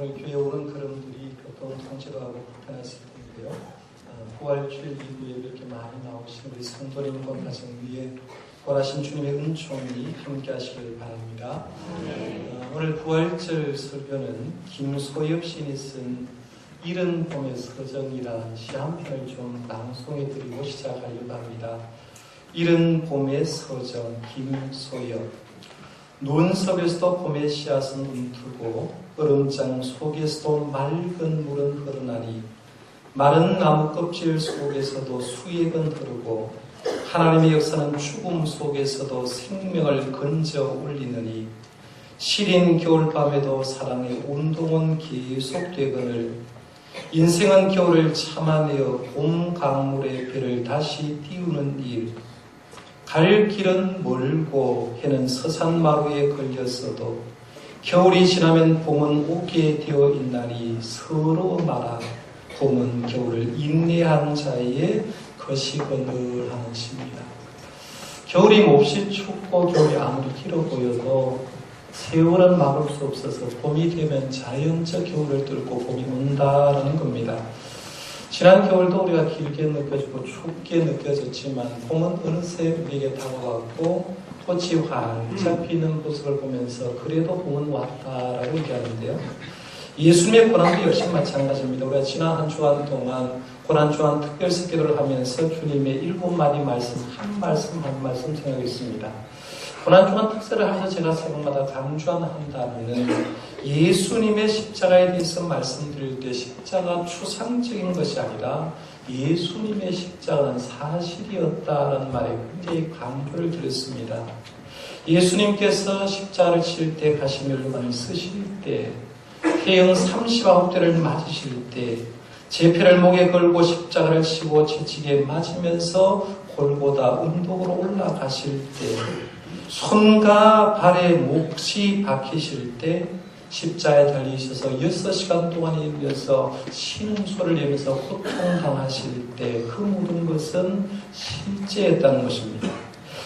오늘 교회 오는 걸음들이 교통 통제도 하고 불편했을 텐데요. 부활주일 이후에 이렇게 많이 나오신 우리 성도님과 가정 위에 부활하신 주님의 은총이 함께 하시길 바랍니다. 오늘 부활절 설교는 김소엽 시인이 쓴 이른 봄의 서정이라는 시 한 편을 좀 낭송해 드리고 시작하려고 합니다. 이른 봄의 서정, 김소엽. 눈썹에서도 봄의 씨앗은 움트고 얼음장 속에서도 맑은 물은 흐르나니 마른 나무 껍질 속에서도 수액은 흐르고 하나님의 역사는 죽음 속에서도 생명을 건져 올리느니 시린 겨울밤에도 사랑의 운동은 계속되거늘 인생은 겨울을 참아내어 봄 강물의 배를 다시 띄우는 일 갈 길은 멀고 해는 서산마루에 걸렸어도 겨울이 지나면 봄은 오게 되어 있나니 서로 말아 봄은 겨울을 인내한 자의 것이거늘 하는 시입니다. 겨울이 몹시 춥고 겨울이 아무리 길어 보여도 세월은 막을 수 없어서 봄이 되면 자연적 겨울을 뚫고 봄이 온다라는 겁니다. 지난 겨울도 우리가 길게 느껴지고 춥게 느껴졌지만 봄은 어느새 우리에게 다가왔고 꽃이 활짝 피는 모습을 보면서 그래도 봄은 왔다라고 얘기하는데요. 예수님의 고난도 역시 마찬가지입니다. 우리가 지난 한 주간 동안 고난주간 특별습기도를 하면서 주님의 7마디 말씀 한 말씀 생각했습니다. 고난주간 특세를 하면서 제가 새벽마다 강조한다면 예수님의 십자가에 대해서 말씀드릴 때 십자가 추상적인 것이 아니라 예수님의 십자가는 사실이었다라는 말에 굉장히 강조를 드렸습니다. 예수님께서 십자가를 칠 때 가시면만 쓰실 때 태영 39대를 맞으실 때 제패를 목에 걸고 십자가를 치고 채찍에 맞으면서 골고다 언덕으로 올라가실 때 손과 발에 몫이 박히실 때 십자가에 달리셔서 6시간 동안이면서 쉬는 소리를 내면서 고통당하실 때 그 모든 것은 실제였다는 것입니다.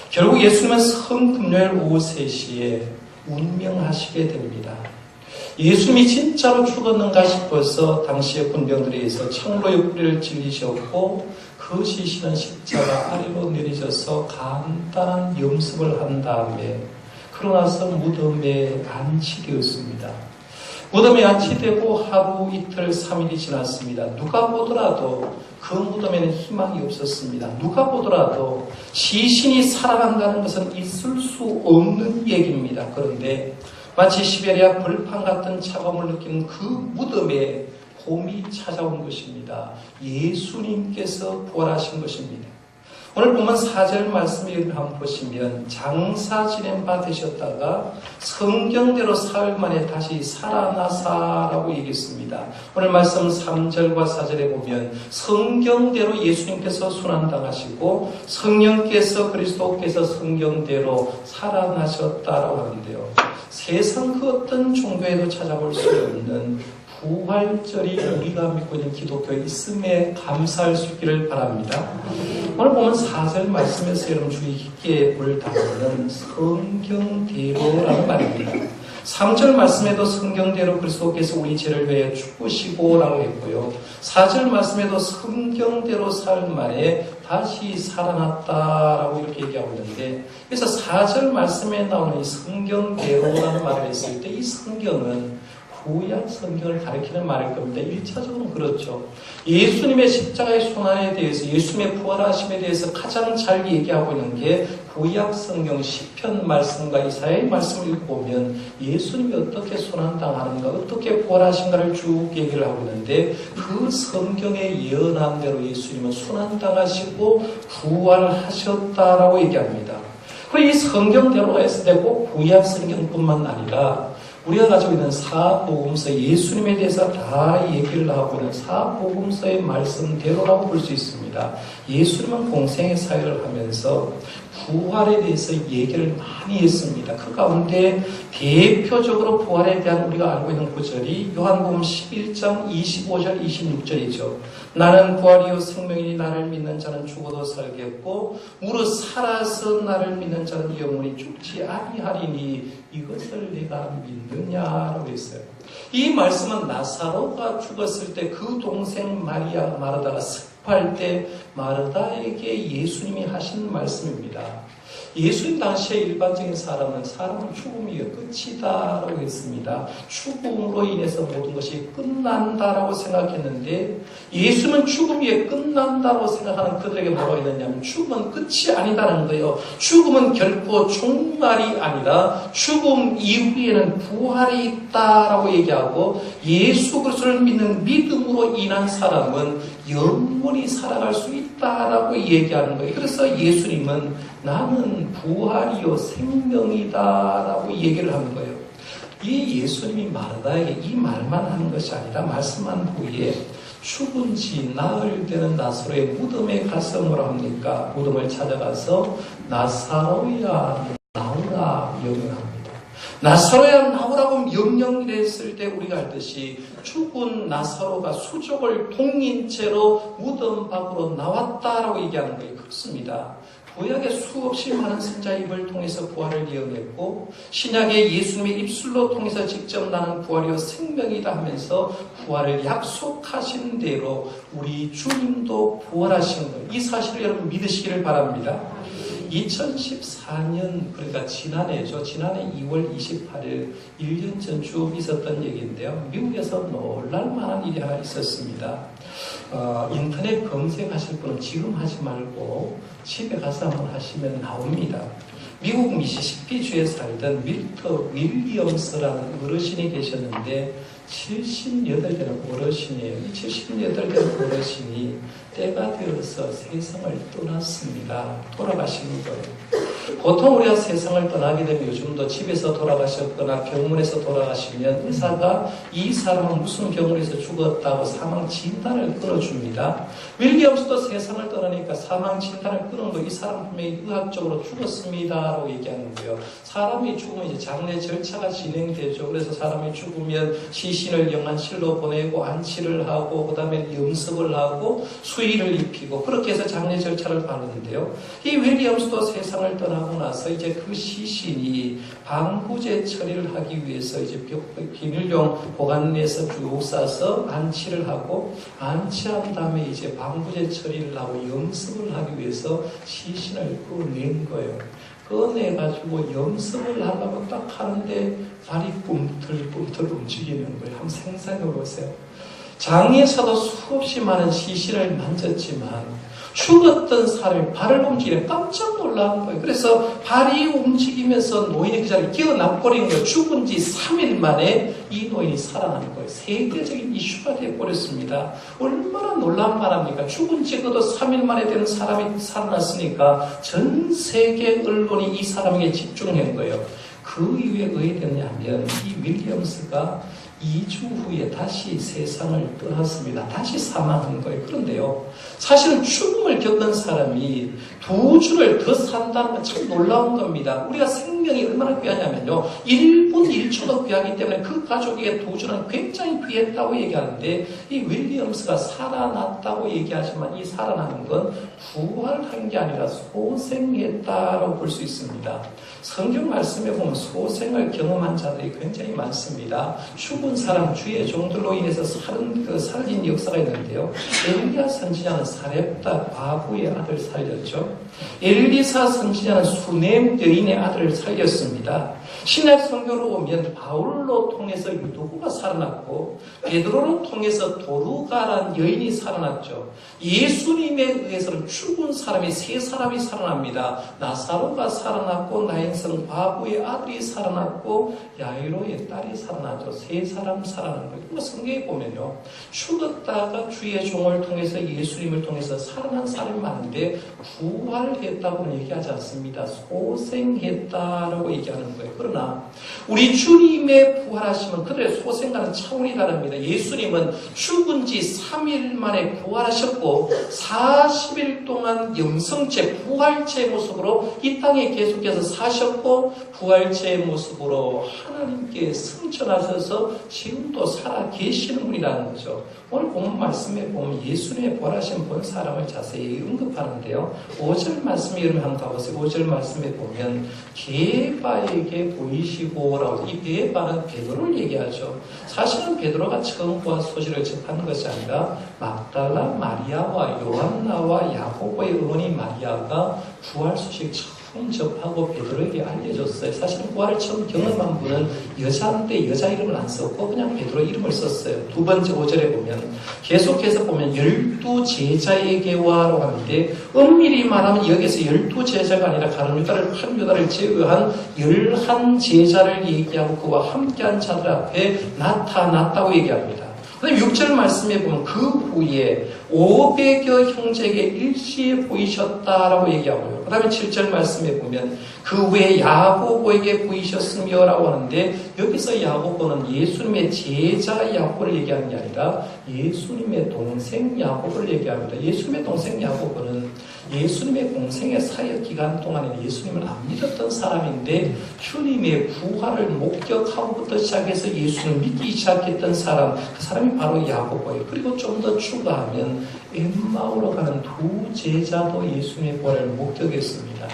결국 예수님은 성금요일 오후 3시에 운명하시게 됩니다. 예수님이 진짜로 죽었는가 싶어서 당시의 군병들에 의해서 창으로 뿌리를 찔리셨고 그 시신은 십자가 아래로 내리셔서 간단한 염습을 한 다음에 그러고 나서 무덤에 안치되었습니다. 무덤에 안치되고 하루, 이틀, 3일이 지났습니다. 누가 보더라도 그 무덤에는 희망이 없었습니다. 누가 보더라도 시신이 살아난다는 것은 있을 수 없는 얘기입니다. 그런데 마치 시베리아 벌판 같은 차가움을 느끼는 그 무덤에 봄이 찾아온 것입니다. 예수님께서 부활하신 것입니다. 오늘 보면 4절 말씀을 한번 보시면 장사 지낸 바 되셨다가 성경대로 사흘 만에 다시 살아나사라고 얘기했습니다. 오늘 말씀 3절과 4절에 보면 성경대로 예수님께서 순환당하시고 성령께서 그리스도께서 성경대로 살아나셨다라고 하는데요. 세상 그 어떤 종교에도 찾아볼 수 없는 부활절이 우리가 믿고 있는 기독교에 있음에 감사할 수 있기를 바랍니다. 오늘 보면 4절 말씀에서 여러분 주의 깊게 볼 단어는 성경대로라는 말입니다. 3절 말씀에도 성경대로 그리스도께서 우리 죄를 위해 죽으시고 라고 했고요. 4절 말씀에도 성경대로 사흘 만에 다시 살아났다라고 이렇게 얘기하고 있는데 그래서 4절 말씀에 나오는 이 성경대로라는 말을 했을 때 이 성경은 구약 성경을 가리키는 말일 겁니다. 1차적으로는 그렇죠. 예수님의 십자가의 순환에 대해서 예수님의 부활하심에 대해서 가장 잘 얘기하고 있는 게 구약 성경 시편 말씀과 이사야의 말씀을 읽어보면 예수님이 어떻게 순환당하는가 어떻게 부활하신가를 쭉 얘기를 하고 있는데 그 성경의 예언한 대로 예수님은 순환당하시고 부활하셨다라고 얘기합니다. 그리고 이 성경대로가 했을 때 꼭 구약 성경뿐만 아니라 우리가 가지고 있는 사복음서 예수님에 대해서 다 얘기를 하고 있는 사복음서의 말씀대로라고 볼 수 있습니다. 예수님은 공생의 사역을 하면서 부활에 대해서 얘기를 많이 했습니다. 그 가운데 대표적으로 부활에 대한 우리가 알고 있는 구절이 요한복음 11장 25절 26절이죠. 나는 부활이요 생명이니 나를 믿는 자는 죽어도 살겠고 무릇 살아서 나를 믿는 자는 영원히 죽지 아니하리니 이것을 내가 믿느냐라고 했어요. 이 말씀은 나사로가 죽었을 때 그 동생 마르다가 습할 때 마르다에게 예수님이 하신 말씀입니다. 예수님 당시에 일반적인 사람은 죽음이 끝이다라고 했습니다. 죽음으로 인해서 모든 것이 끝난다라고 생각했는데 예수님은 죽음이 끝난다고 생각하는 그들에게 뭐라고 했느냐면 죽음은 끝이 아니다라는 거예요. 죽음은 결코 종말이 아니라 죽음 이후에는 부활이 있다라고 얘기하고 예수 그리스도를 믿는 믿음으로 인한 사람은 영원히 살아갈 수 있다라고 얘기하는 거예요. 그래서 예수님은 나는 부활이요 생명이다라고 얘기를 하는 거예요. 이 예수님이 마르다에게 이 말만 하는 것이 아니라 말씀한 후에 죽은 지 나흘 되는 나사로의 무덤에 가서 뭐라 합니까? 무덤을 찾아가서 나사로야 나오라 명령합니다. 나사로야 나오라고 명령을 했을 때 우리가 알듯이 죽은 나사로가 수족을 동인 채로 무덤 밖으로 나왔다라고 얘기하는 거예요. 그렇습니다. 구약의 수없이 많은 선자의 입을 통해서 부활을 예언했고 신약의 예수님의 입술로 통해서 직접 나는 부활이요 생명이다 하면서 부활을 약속하신 대로 우리 주님도 부활하신 것, 이 사실을 여러분 믿으시기를 바랍니다. 2014년 그러니까 지난해죠. 지난해 2월 28일 1년 전 쭉 있었던 얘기인데요. 미국에서 놀랄만한 일이 하나 있었습니다. 인터넷 검색하실 분은 지금 하지 말고 집에 가서 한번 하시면 나옵니다. 미국 미시시피주에 살던 밀터 윌리엄스라는 어르신이 계셨는데 78되는 어르신이에요. 이 78되는 어르신이 때가 되어서 세상을 떠났습니다. 돌아가신 거예요. 보통 우리가 세상을 떠나게 되면 요즘도 집에서 돌아가셨거나 병원에서 돌아가시면 의사가 이 사람은 무슨 병으로 해서 죽었다고 사망 진단을 끊어줍니다. 윌리엄스도 세상을 떠나니까 사망 진단을 끊은 거 이 사람 분명히 의학적으로 죽었습니다라고 얘기하는 거예요. 사람이 죽으면 이제 장례 절차가 진행되죠. 그래서 사람이 죽으면 시신을 영안실로 보내고 안치를 하고 그다음에 염습을 하고 수의를 입히고 그렇게 해서 장례 절차를 밟는데요. 이 윌리엄스도 세상을 떠나고 나서 이제 그 시신이 방부제 처리를 하기 위해서 이제 비밀용 보관내에서 쭉 싸서 안치를 하고 안치한 다음에 이제 방부제 처리를 하고 염습을 하기 위해서 시신을 꺼낸 거예요. 꺼내가지고 염습을 하려고 딱 하는데 발이 꿈틀꿈틀 움직이는 거예요. 한번 상상해 보세요. 장에서도 수없이 많은 시신을 만졌지만 죽었던 사람이 발을 움직이면 깜짝 놀라는 거예요. 그래서 발이 움직이면서 노인이 그 자리에 깨어나버린 거예요. 죽은 지 3일 만에 이 노인이 살아나는 거예요. 세계적인 이슈가 되어버렸습니다. 얼마나 놀랄만합니까? 죽은 지 그도 3일 만에 되는 사람이 살아났으니까 전 세계 언론이 이 사람에게 집중한 거예요. 그 이후에 어떻게 됐냐면 이 윌리엄스가 2주 후에 다시 세상을 떠났습니다. 다시 사망한 거예요. 그런데요, 사실은 죽음을 겪은 사람이 2주를 더 산다는 건 참 놀라운 겁니다. 우리가 생명이 얼마나 귀하냐면요, 1분 1초도 귀하기 때문에 그 가족에게 2주는 굉장히 귀했다고 얘기하는데 이 윌리엄스가 살아났다고 얘기하지만 이 살아나는 건 부활한 게 아니라 소생했다라고 볼 수 있습니다. 성경 말씀에 보면 소생을 경험한 자들이 굉장히 많습니다. 죽은 사람 주의 종들로 인해서 살린 역사가 있는데요. 엘리야 선지자는 사렙다 과부의 아들 살렸죠. 엘리사 선지자는 수넴 여인의 아들을 살렸습니다. 신약 성경으로 보면 바울로 통해서 유도구가 살아났고 베드로로 통해서 도루가란 여인이 살아났죠. 예수님에 의해서는 죽은 사람이 3사람이 살아납니다. 나사로가 살아났고 나행성 과부의 아들이 살아났고 야이로의 딸이 살아났죠. 3사람 살아난 거예요. 성경에 보면요, 죽었다가 주의 종을 통해서 예수님을 통해서 살아난 사람이 많은데 부활했다고는 얘기하지 않습니다. 소생했다라고 얘기하는 거예요. 그러나 우리 주님의 부활하심은 그들의 소생과는 차원이 다릅니다. 예수님은 죽은 지 3일 만에 부활하셨고 40일 동안 영성체, 부활체의 모습으로 이 땅에 계속해서 사셨고 부활체의 모습으로 하나님께 승천하셔서 지금도 살아 계시는 분이라는 거죠. 오늘 본문 말씀에 보면 예수님의 부활하신 본 사람을 자세히 언급하는데요. 5절 말씀에 여러분 한번 가보세요. 5절 말씀에 보면 게바에게 보이시고라고 이 배에 빠른 베드로를 얘기하죠. 사실은 베드로가 처음 부활 소식을 접한 것이 아니라 막달라 마리아와 요한나와 야고보의 어머니 마리아가 부활 소식 처음 접하고 베드로에게 알려줬어요. 사실은 부활을 처음 경험한 분은 여자인데 여자 이름을 안 썼고 그냥 베드로 이름을 썼어요. 두 번째 5절에 보면 계속해서 보면 12제자에게와라고 하는데 엄밀히 말하면 여기서 12제자가 아니라 한 유다를 제외한 11제자를 얘기하고 그와 함께한 자들 앞에 나타났다고 얘기합니다. 그다음에 6절 말씀에 보면 그 후에 500여 형제에게 일시에 보이셨다라고 얘기하고요. 그 다음에 7절 말씀에 보면 그 후에 야고보에게 보이셨으며 라고 하는데 여기서 야고보는 예수님의 제자 야고보를 얘기하는 게 아니라 예수님의 동생 야고보를 얘기합니다. 예수님의 동생 야고보는 예수님의 공생의 사역 기간 동안에 예수님을 안 믿었던 사람인데 주님의 부활을 목격하고부터 시작해서 예수님을 믿기 시작했던 사람, 그 사람이 바로 야고보예요. 그리고 좀 더 추가하면 엠마오로 가는 두 제자도 예수님의 부활을 목격했습니다.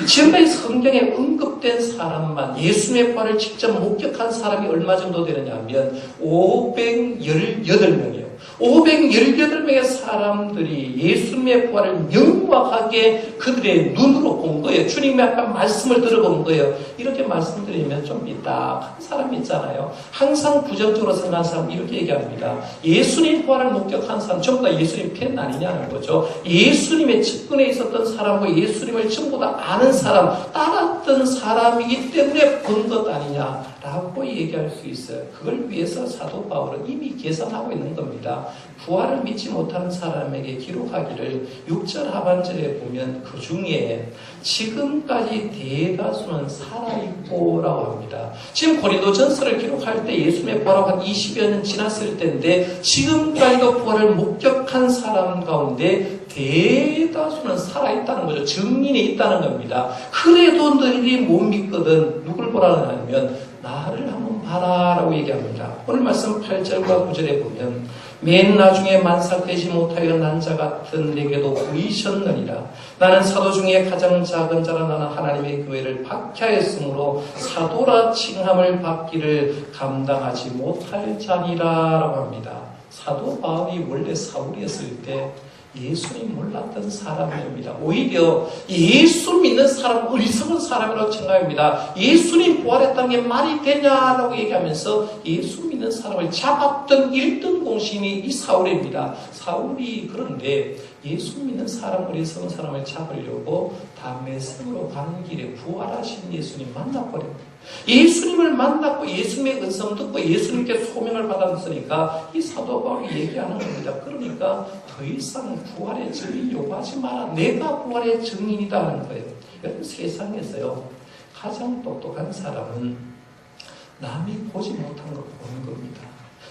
지금까지 성경에 언급된 사람만 예수님의 부활을 직접 목격한 사람이 얼마 정도 되느냐 하면 518명이에요. 518명의 사람들이 예수님의 부활을 명확하게 그들의 눈으로 본 거예요. 주님의 앞에 말씀을 들어본 거예요. 이렇게 말씀드리면 좀 삐딱한 사람이 있잖아요. 항상 부정적으로 생각하는 사람 이렇게 얘기합니다. 예수님 부활을 목격한 사람 전부 다 예수님 팬 아니냐는 거죠. 예수님의 측근에 있었던 사람과 예수님을 전부 다 아는 사람, 따랐던 사람이기 때문에 본 것 아니냐라고 얘기할 수 있어요. 그걸 위해서 사도 바울은 이미 계산하고 있는 겁니다. 부활을 믿지 못하는 사람에게 기록하기를 6절 하반절에 보면 그 중에 지금까지 대다수는 살아있고 라고 합니다. 지금 고린도전서를 기록할 때 예수님의 부활하고 한 20여 년 지났을 때인데 지금까지도 부활을 목격한 사람 가운데 대다수는 살아있다는 거죠. 증인이 있다는 겁니다. 그래도 너희들이 못 믿거든. 누굴 보라고 하냐면 나를 한번 봐라 라고 얘기합니다. 오늘 말씀 8절과 9절에 보면 맨 나중에 만삭되지 못하여 난 자 같은 내게도 보이셨느니라. 나는 사도 중에 가장 작은 자라. 나는 하나님의 교회를 박해하였으므로 사도라 칭함을 받기를 감당하지 못할 자니라 라고 합니다. 사도 바울이 원래 사울이었을 때 예수님 몰랐던 사람입니다. 오히려 예수 믿는 사람, 어리석은 사람이라고 생각합니다. 예수님 부활했다는 게 말이 되냐라고 얘기하면서 예수 믿는 사람을 잡았던 1등 공신이 이 사울입니다. 사울이 그런데 예수 믿는 사람, 어리석은 사람을 잡으려고 다메섹으로 가는 길에 부활하신 예수님 만나버립니다. 예수님을 만났고 예수님의 은성 듣고 예수님께 소명을 받았으니까 이 사도 바울이 얘기하는 겁니다. 그러니까 더 이상 부활의 증인 요구하지 마라. 내가 부활의 증인이다 하는 거예요. 여러분 세상에서요 가장 똑똑한 사람은 남이 보지 못한 걸 보는 겁니다.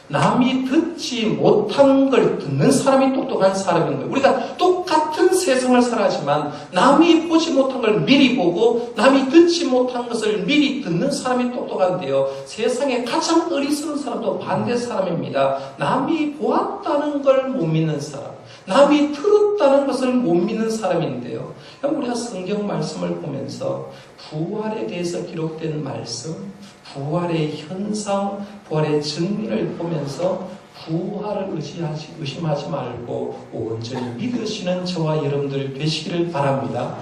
남이 듣지 못한 걸 듣는 사람이 똑똑한 사람인 거예요. 우리가 똑같은 세상을 살아가지만 남이 보지 못한 걸 미리 보고 남이 듣지 못한 것을 미리 듣는 사람이 똑똑한데요. 세상에 가장 어리석은 사람도 반대 사람입니다. 남이 보았다는 걸 못 믿는 사람, 남이 들었다는 것을 못 믿는 사람인데요. 우리가 성경 말씀을 보면서 부활에 대해서 기록된 말씀, 부활의 현상, 부활의 증인을 보면서 부활을 의심하지 말고 온전히 믿으시는 저와 여러분들 되시기를 바랍니다.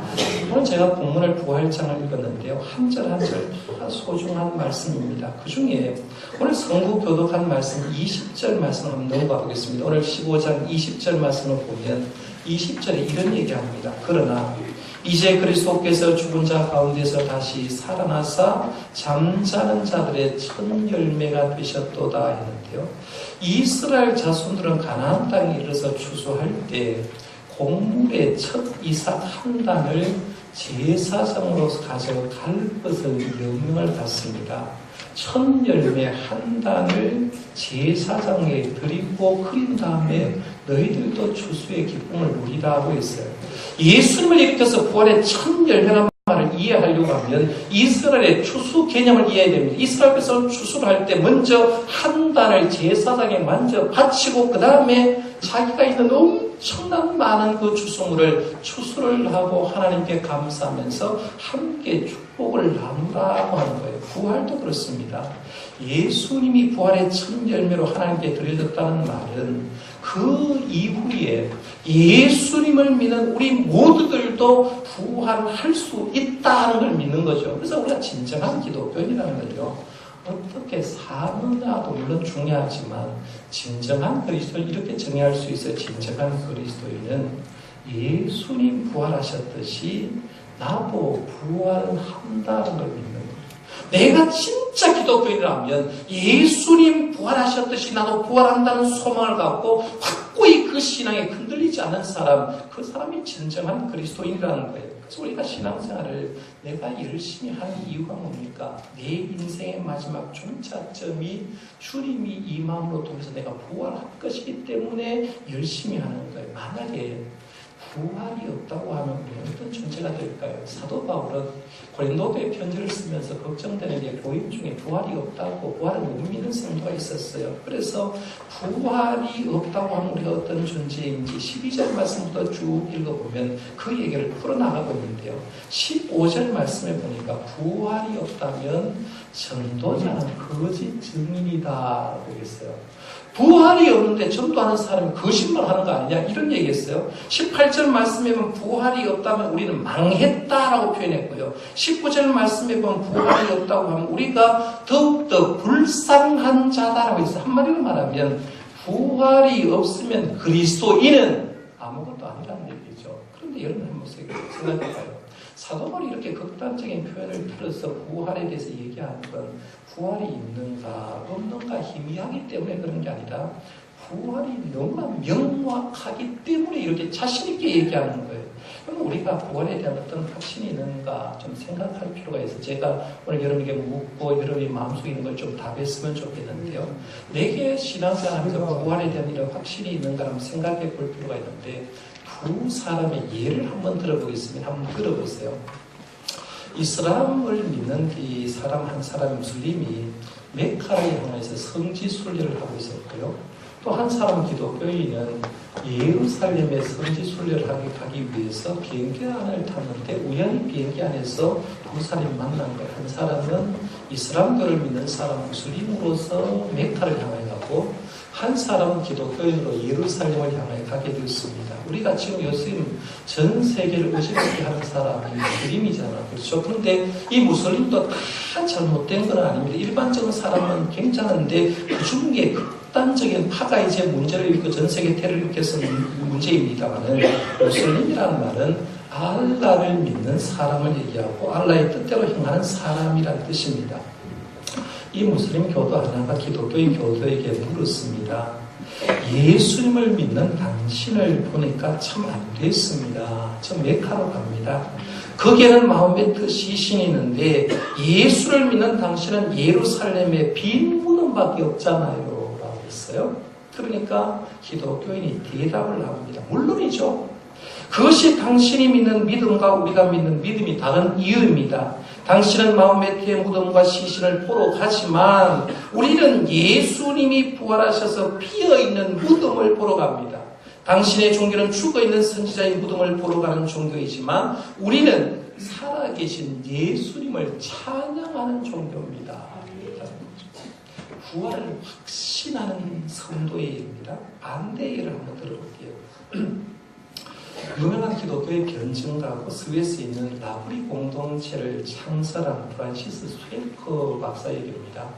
오늘 제가 본문을 부활장을 읽었는데요. 한 절 한 절 다 소중한 말씀입니다. 그 중에 오늘 성부 교독한 말씀 20절 말씀을 한번 넘어가 보겠습니다. 오늘 15장 20절 말씀을 보면 20절에 이런 얘기합니다. 그러나 이제 그리스도께서 죽은 자 가운데서 다시 살아나사 잠자는 자들의 첫 열매가 되셨도다 했는데요. 이스라엘 자손들은 가나안 땅에 이르러서 추수할 때 곡물의 첫 이삭 한 단을 제사장으로 가져갈 것을 명령을 받습니다. 첫 열매 한 단을 제사장에 드리고 그린 다음에 너희들도 추수의 기쁨을 누리라 하고 있어요. 예수님을 일으켜서 부활의 첫 열매란 말을 개념을 이해하려고 하면 이스라엘의 추수 개념을 이해해야 됩니다. 이스라엘에서 추수를 할 때 먼저 한 단을 제사장에 먼저 바치고 그 다음에 자기가 있는 엄청난 많은 그 추수물을 추수를 하고 하나님께 감사하면서 함께 축복을 나누라고 하는 거예요. 부활도 그렇습니다. 예수님이 부활의 첫 열매로 하나님께 드려졌다는 말은 그 이후에 예수님을 믿는 우리 모두들도 부활할 수 있다는 걸 믿는 거죠. 그래서 우리가 진정한 기독교인이라는 거죠. 어떻게 사느냐도 물론 중요하지만 진정한 그리스도를 이렇게 정의할 수 있어요. 진정한 그리스도인은 예수님 부활하셨듯이 나도 부활한다는 걸 믿는 거예요. 내가 진짜 기독교인이라면 예수님 부활하셨듯이 나도 부활한다는 소망을 갖고 확고히 그 신앙에 흔들리지 않은 사람, 그 사람이 진정한 그리스도인이라는 거예요. 그래서 우리가 신앙생활을 내가 열심히 하는 이유가 뭡니까? 내 인생의 마지막 종착점이 주님이 이 마음으로 통해서 내가 부활할 것이기 때문에 열심히 하는 거예요. 만약에 부활이 없다고 하면 우리는 어떤 존재가 될까요? 사도 바울은 고린도교의 편지를 쓰면서 걱정되는 게 교인 중에 부활이 없다고, 부활을 못 믿는 성도가 있었어요. 그래서 부활이 없다고 하면 우리가 어떤 존재인지 12절 말씀부터 쭉 읽어보면 그 얘기를 풀어나가고 있는데요. 15절 말씀에 보니까 부활이 없다면 전도자는 거짓 증인이다 그랬어요. 부활이 없는데 전도하는 사람이 거짓말하는 거 아니냐 이런 얘기했어요. 18절 말씀에 보면 부활이 없다면 우리는 망했다라고 표현했고요. 19절 말씀에 보면 부활이 없다고 하면 우리가 더욱더 불쌍한 자다라고 했어요. 한마디로 말하면 부활이 없으면 그리스도인은 아무것도 아니라는 얘기죠. 그런데 여러분 한번 생각해봐요. 사도 바울이 이렇게 극단적인 표현을 들어서 부활에 대해서 얘기하는 건 부활이 있는가 없는가 희미하기 때문에 그런 게 아니라 부활이 너무나 명확하기 때문에 이렇게 자신 있게 얘기하는 거예요. 그럼 우리가 부활에 대한 어떤 확신이 있는가 좀 생각할 필요가 있어요. 제가 오늘 여러분에게 묻고 여러분이 마음속에 있는 걸 좀 답했으면 좋겠는데요. 내게 신앙생활하면서 부활에 대한 이런 확신이 있는가 한번 생각해 볼 필요가 있는데 두 사람의 예를 한번 들어보겠습니다. 한번 들어보세요. 이슬람을 믿는 이 사람 한 사람 무슬림이 메카를 향해서 성지 순례를 하고 있었고요. 또 한 사람 기독교인은 예루살렘에 성지 순례를 가기 위해서 비행기 안을 탔는데 우연히 비행기 안에서 두 사람이 만난 거예요. 한 사람은 이슬람교를 믿는 사람 무슬림으로서 메카를 향해 가고 한 사람은 기독교인으로 예루살렘을 향해 가게 되었습니다. 우리가 지금 요즘 전 세계를 어지럽게 하는 사람이 무슬림이잖아요. 그렇죠? 그런데 이 무슬림도 다 잘못된 건 아닙니다. 일반적인 사람은 괜찮은데 그 중에 극단적인 파가 이제 문제를 일으키고 전 세계 테러를 일으켜서 문제입니다만은 무슬림이라는 말은 알라를 믿는 사람을 얘기하고 알라의 뜻대로 행하는 사람이라는 뜻입니다. 이 무슬림 교도 하나가 기독교의 교도에게 물었습니다. 예수님을 믿는 당신을 보니까 참 안 됐습니다. 저 메카로 갑니다. 거기에는 마음의 뜻이 신이 있는데 예수를 믿는 당신은 예루살렘에 빈 무덤밖에 없잖아요. 라고 했어요. 그러니까 기독교인이 대답을 합니다. 물론이죠. 그것이 당신이 믿는 믿음과 우리가 믿는 믿음이 다른 이유입니다. 당신은 마음의 무덤과 시신을 보러 가지만 우리는 예수님이 부활하셔서 피어있는 무덤을 보러 갑니다. 당신의 종교는 죽어있는 선지자의 무덤을 보러 가는 종교이지만 우리는 살아계신 예수님을 찬양하는 종교입니다. 부활을 확신하는 성도의 예입니다. 반대의 예를 한번 들어볼게요. 유명한 기독교의 변증가고 스위스에 있는 라브리 공동체를 창설한 프란시스 쇠퍼 박사 얘기입니다.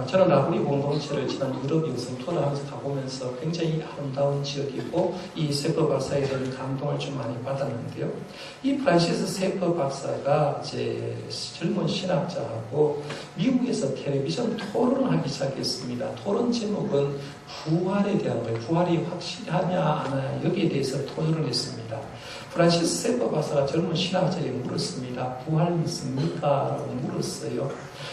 저는 라브리 공동체를 지난 유럽 여성 투어를 하면서 가보면서 굉장히 아름다운 지역이고 이 쇠퍼 박사에 대한 감동을 좀 많이 받았는데요. 이 프란시스 쇠퍼 박사가 이제 젊은 신학자하고 미국에서 텔레비전 토론을 하기 시작했습니다. 토론 제목은 부활에 대한 거예요. 부활이 확실하냐 안 하냐 여기에 대해서 토론을 했습니다. 프란시스 쇠퍼 박사가 젊은 신학자에게 물었습니다. 부활 믿습니까? 라고 물었어요.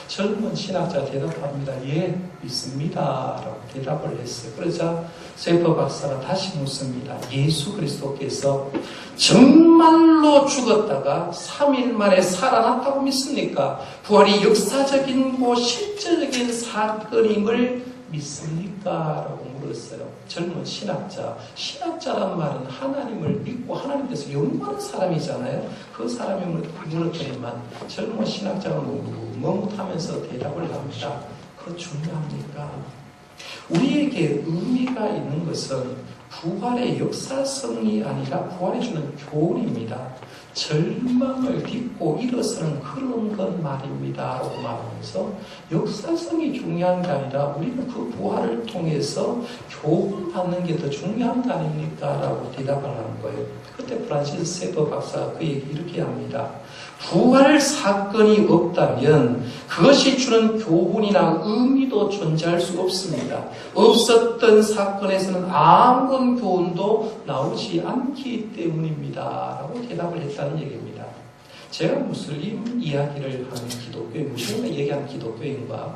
젊은 신학자가 대답합니다. 믿습니다. 예, 믿습니다. 라고 대답을 했어요. 그러자 세이퍼 박사가 다시 묻습니다. 예수 그리스도께서 정말로 죽었다가 3일 만에 살아났다고 믿습니까? 부활이 역사적이고 실제적인 사건임을 믿습니까? 라고 물었어요. 젊은 신학자. 신학자란 말은 하나님을 믿고 하나님께서 연구하는 사람이잖아요. 그 사람이 물었더니만 젊은 신학자가 머뭇하면서 대답을 합니다. 그거 중요합니까? 우리에게 의미가 있는 것은 부활의 역사성이 아니라 부활이 주는 교훈입니다. 절망을 딛고 일어서는 그런 것 말입니다. 라고 말하면서 역사성이 중요한 게 아니라 우리는 그 부활을 통해서 교훈 받는 게 더 중요한 거 아닙니까? 라고 대답을 하는 거예요. 그때 프란시스 세버 박사가 그 얘기 이렇게 합니다. 부활 사건이 없다면 그것이 주는 교훈이나 의미도 존재할 수 없습니다. 없었던 사건에서는 아무런 교훈도 나오지 않기 때문입니다. 라고 대답을 했다는 얘기입니다. 제가 무슬림 이야기를 하는 기독교인, 무슬림을 얘기하는 기독교인과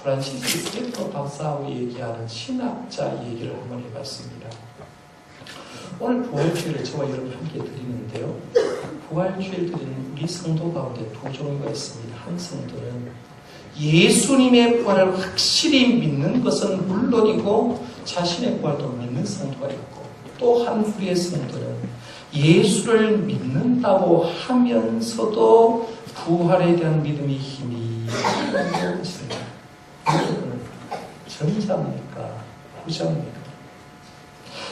프란시스 세버 박사하고 얘기하는 신학자 얘기를 한번 해봤습니다. 오늘 부활주일을 저와 여러분 함께 드리는데요. 부활주일 드리는 우리 성도 가운데 두 종류가 있습니다. 한 성도는 예수님의 부활을 확실히 믿는 것은 물론이고 자신의 부활도 믿는 성도가 있고, 또 한 부류의 성도는 예수를 믿는다고 하면서도 부활에 대한 믿음이 힘이 있습니다. 전자입니까? 후자입니까?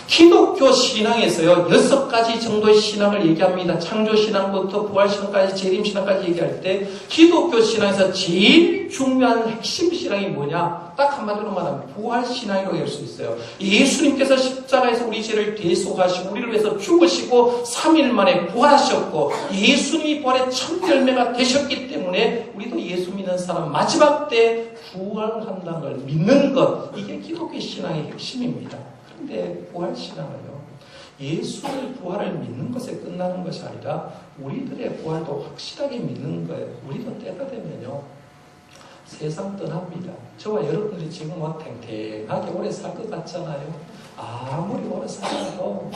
기독교 신앙에서요, 6가지 정도의 신앙을 얘기합니다. 창조신앙부터 부활신앙까지, 재림신앙까지 얘기할 때, 기독교 신앙에서 제일 중요한 핵심 신앙이 뭐냐? 딱 한마디로 말하면 부활신앙이라고 할 수 있어요. 예수님께서 십자가에서 우리 죄를 대속하시고, 우리를 위해서 죽으시고, 3일 만에 부활하셨고, 예수님이 부활의 첫 열매가 되셨기 때문에, 우리도 예수 믿는 사람, 마지막 때 부활한다는 걸 믿는 것, 이게 기독교 신앙의 핵심입니다. 그런데 부활신앙은요, 예수의 부활을 믿는 것에 끝나는 것이 아니라 우리들의 부활도 확실하게 믿는 거예요. 우리도 때가 되면요, 세상 떠납니다. 저와 여러분들이 지금 탱탱하게 오래 살 것 같잖아요. 아무리 오래 살아도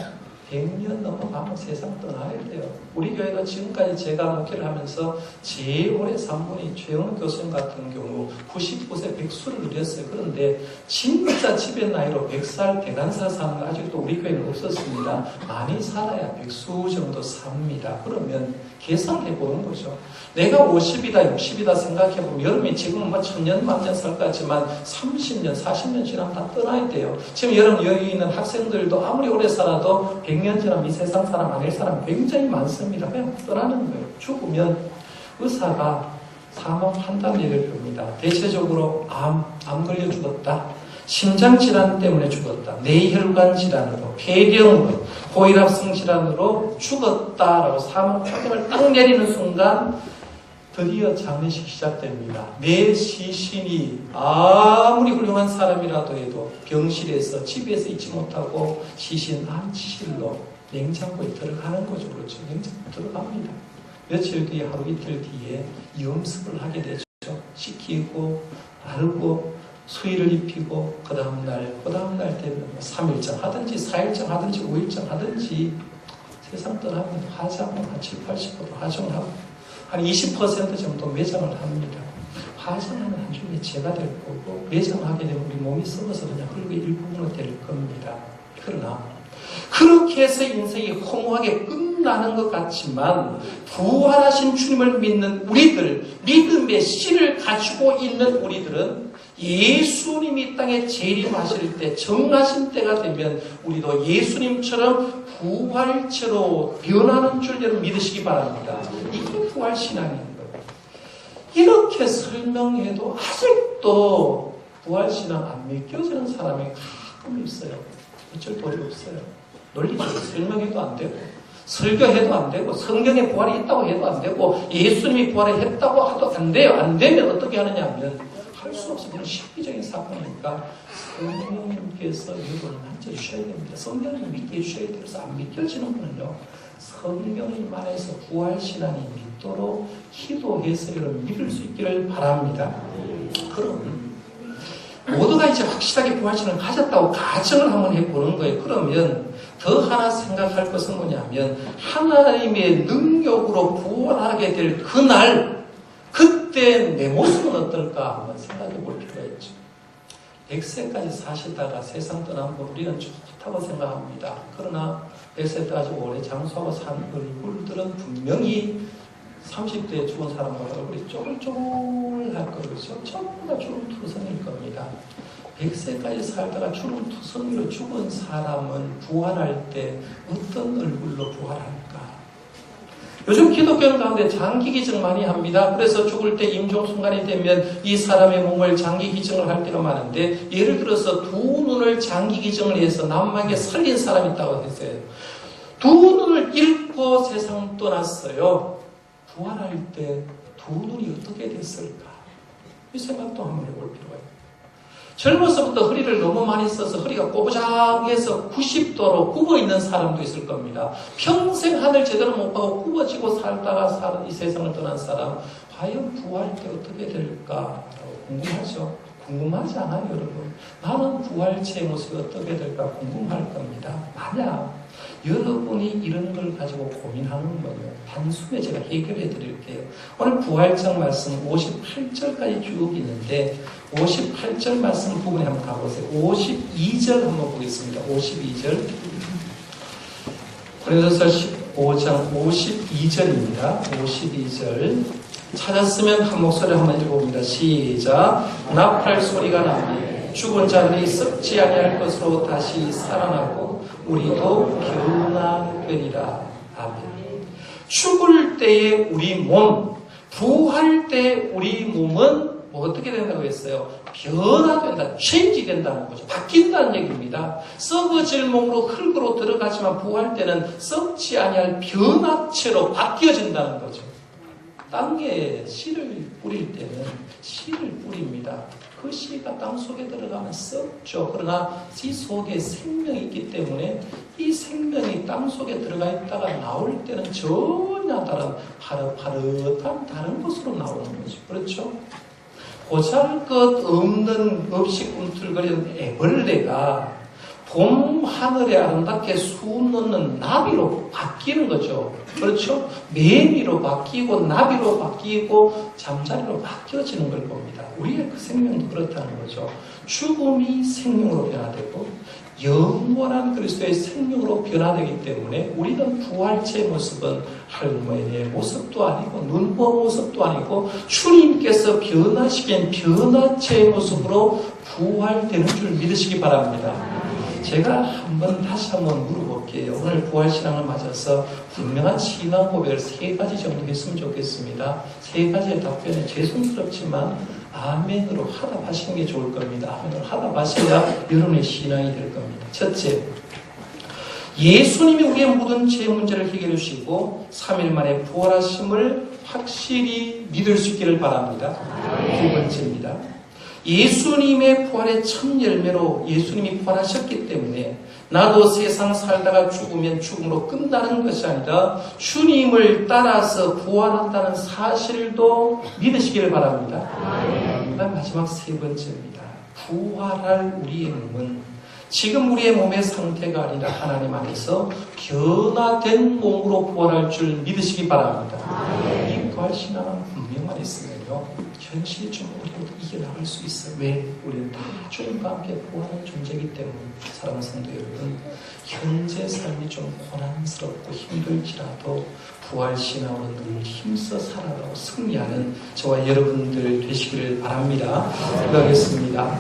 100년 넘어가면 세상 떠나야 돼요. 우리 교회도 지금까지 제가 목회를 하면서 제일 오래 산 분이 최영훈 교수님 같은 경우 99세 백수를 누렸어요. 그런데 진짜 집의 나이로 100살 대간살 사는 거 아직도 우리 교회는 없었습니다. 많이 살아야 백수 정도 삽니다. 그러면 계산해 보는 거죠. 내가 50이다 60이다 생각해보면 여러분이 지금 1000년 만년 살 것 같지만 30년 40년 지나면 다 떠나야 돼요. 지금 여러분 여기 있는 학생들도 아무리 오래 살아도 100년 지나면 이 세상 사람 아닐 사람 굉장히 많습니다. 그냥 떠나는 거예요. 죽으면 의사가 사망 판단 얘기를 합니다. 대체적으로 암 걸려 죽었다, 심장질환 때문에 죽었다, 뇌혈관 질환으로, 폐렴으로, 고혈압성 질환으로 죽었다라고 사망 판정을 딱 내리는 순간 드디어 장례식 시작됩니다. 내 시신이 아무리 훌륭한 사람이라도 해도 병실에서 집에서 있지 못하고 시신 안치실로 냉장고에 들어가는 거죠. 그렇죠. 냉장고에 들어갑니다. 며칠 뒤에, 하루 이틀 뒤에 염습을 하게 되죠. 식히고 바르고 수의를 입히고 그 다음날 되면 3일장 하든지 4일장 하든지 5일장 하든지 세상 떠나면 화장은 한 7, 80% 화장을 하고 한 20% 정도 매장을 합니다. 화장하는 나중에 죄가 될 거고, 매장하게 되면 우리 몸이 썩어서 그냥 흙의 일부분으로 될 겁니다. 그러나 그렇게 해서 인생이 허무하게 끝나는 것 같지만 부활하신 주님을 믿는 우리들, 믿음의 씨를 가지고 있는 우리들은 예수님이 땅에 재림하실 때, 정하신 때가 되면 우리도 예수님처럼 부활체로 변하는 줄 여러분 믿으시기 바랍니다. 이게 부활신앙인 거예요. 이렇게 설명해도 아직도 부활신앙 안 믿겨지는 사람이 가끔 있어요. 어쩔 도리 없어요. 논리적으로 설명해도 안 되고, 설교해도 안 되고, 성경에 부활이 있다고 해도 안 되고, 예수님이 부활을 했다고 해도 안 돼요. 안 되면 어떻게 하느냐 하면 할 수 없어. 그냥 실비적인 사건이니까 성령님께서 이걸 만져주셔야 됩니다. 성령을 믿게 해주셔야 돼요. 그래서 안 믿겨지는 분은요, 성령님 안에서 부활신앙이 믿도록 기도해서 이를 믿을 수 있기를 바랍니다. 그럼 모두가 이제 확실하게 부활신을 가졌다고 가정을 한번 해보는 거예요. 그러면 더 하나 생각할 것은 뭐냐면 하나님의 능력으로 부활하게 될 그날, 그때 내 모습은 어떨까 한번 생각해 볼 필요가 있죠. 100세까지 사시다가 세상 떠난 분 우리는 좋다고 생각합니다. 그러나 100세까지 오래 장수하고 산 얼굴들은 분명히 30대에 죽은 사람보다 얼굴이 쪼글쪼글할 거죠. 전부 다 주름투성일 겁니다. 100세까지 살다가 주름투성이로 죽은 사람은 부활할 때 어떤 얼굴로 부활할까? 요즘 기독교는 가운데 장기기증 많이 합니다. 그래서 죽을 때 임종순간이 되면 이 사람의 몸을 장기기증을 할 때가 많은데, 예를 들어서 두 눈을 장기기증을 해서 남에게 살린 사람이 있다고 했어요. 두 눈을 잃고 세상 떠났어요. 부활할 때 두 눈이 어떻게 됐을까? 이 생각도 한번 해볼 필요가 있어요. 젊어서부터 허리를 너무 많이 써서 허리가 꼬부장해서 90도로 굽어있는 사람도 있을 겁니다. 평생 하늘 제대로 못 보고 굽어지고 살다가 이 세상을 떠난 사람, 과연 부활 때 어떻게 될까? 궁금하죠? 궁금하지 않아요, 여러분? 나는 부활체의 모습이 어떻게 될까 궁금할 겁니다. 만약 여러분이 이런 걸 가지고 고민하는 거예요. 단숨에 제가 해결해 드릴게요. 오늘 부활절 말씀 58절까지 쭉 있는데 58절 말씀 부분에 한번 가보세요. 52절 한번 보겠습니다. 52절. 고린도서 15장 52절입니다. 52절. 찾았으면 한 목소리 한번 읽어봅니다. 시작. 나팔 소리가 나니 죽은 자들이 썩지 아니할 것으로 다시 살아나고 우리도 변화되리라. 아멘. 죽을 때의 우리 몸, 부활 때 우리 몸은 뭐 어떻게 된다고 했어요? 변화된다, 체인지 된다는 거죠. 바뀐다는 얘기입니다. 썩어질 몸으로 흙으로 들어가지만 부활 때는 썩지 아니할 변화체로 바뀌어진다는 거죠. 땅에 씨를 뿌릴 때는 씨를 뿌립니다. 그 씨가 땅 속에 들어가면 썩죠. 그러나 씨 속에 생명이 있기 때문에 이 생명이 땅 속에 들어가 있다가 나올 때는 전혀 다른 파릇파릇한 다른 것으로 나오는 거죠. 그렇죠? 보잘것없는 없이 꿈틀거리는 애벌레가 봄 하늘에 아름답게 수놓는 나비로 바뀌는 거죠. 그렇죠? 매미로 바뀌고 나비로 바뀌고 잠자리로 바뀌어지는 걸 봅니다. 우리의 그 생명도 그렇다는 거죠. 죽음이 생명으로 변화되고 영원한 그리스도의 생명으로 변화되기 때문에 우리는 부활체의 모습은 할머니의 모습도 아니고 눈보 모습도 아니고 주님께서 변화시킨 변화체의 모습으로 부활되는 줄 믿으시기 바랍니다. 제가 다시 한번 물어볼게요. 오늘 부활신앙을 맞아서 분명한 신앙 고백을 3가지 정도 했으면 좋겠습니다. 3가지의 답변에 죄송스럽지만 아멘으로 화답하시는 게 좋을 겁니다. 아멘으로 화답하셔야 여러분의 신앙이 될 겁니다. 첫째, 예수님이 우리의 모든 죄 문제를 해결해 주시고 3일 만에 부활하심을 확실히 믿을 수 있기를 바랍니다. 두 번째입니다. 예수님의 부활의 첫 열매로 예수님이 부활하셨기 때문에 나도 세상 살다가 죽으면 죽음으로 끝나는 것이 아니라 주님을 따라서 부활한다는 사실도 믿으시기를 바랍니다. 그다음 마지막 3번째입니다. 부활할 우리의 몸은 지금 우리의 몸의 상태가 아니라 하나님 안에서 변화된 몸으로 부활할 줄 믿으시기 바랍니다. 이 부활신앙은 분명만 있으면요 현실이 좀 어려워도 이겨나갈 수 있어요. 왜? 우리는 다 주님과 함께 부활하는 존재이기 때문에. 사랑하는 성도 여러분, 현재 삶이 좀 고난스럽고 힘들지라도 부활신앙으로 늘 힘써 살아가고 승리하는 저와 여러분들 되시기를 바랍니다. 기도하겠습니다.